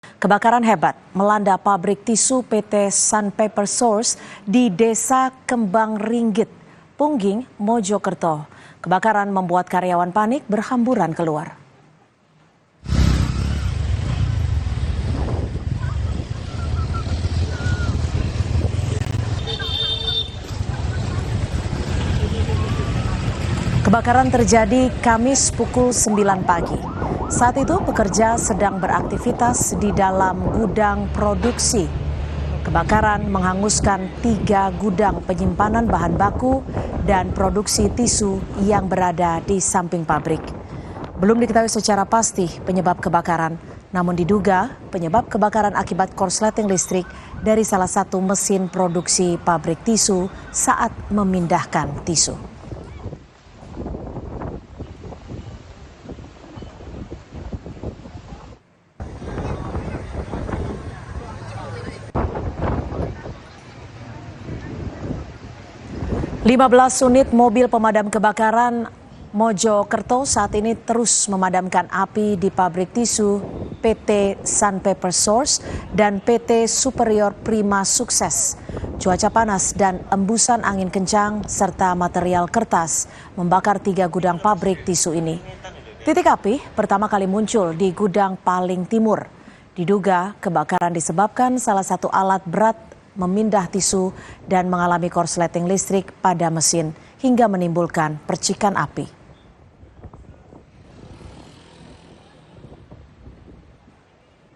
Kebakaran hebat melanda pabrik tisu PT Sun Paper Source di Desa Kembang Ringgit, Pungging, Mojokerto. Kebakaran membuat karyawan panik berhamburan keluar. Kebakaran terjadi Kamis pukul 9 pagi. Saat itu pekerja sedang beraktivitas di dalam gudang produksi. Kebakaran menghanguskan 3 gudang penyimpanan bahan baku dan produksi tisu yang berada di samping pabrik. Belum diketahui secara pasti penyebab kebakaran, namun diduga penyebab kebakaran akibat korsleting listrik dari salah satu mesin produksi pabrik tisu saat memindahkan tisu. Lima 15 unit mobil pemadam kebakaran Mojokerto saat ini terus memadamkan api di pabrik tisu PT Sun Paper Source dan PT Superior Prima Sukses. Cuaca panas dan embusan angin kencang serta material kertas membakar 3 gudang pabrik tisu ini. Titik api pertama kali muncul di gudang paling timur. Diduga kebakaran disebabkan salah satu alat berat memindah tisu dan mengalami korsleting listrik pada mesin hingga menimbulkan percikan api.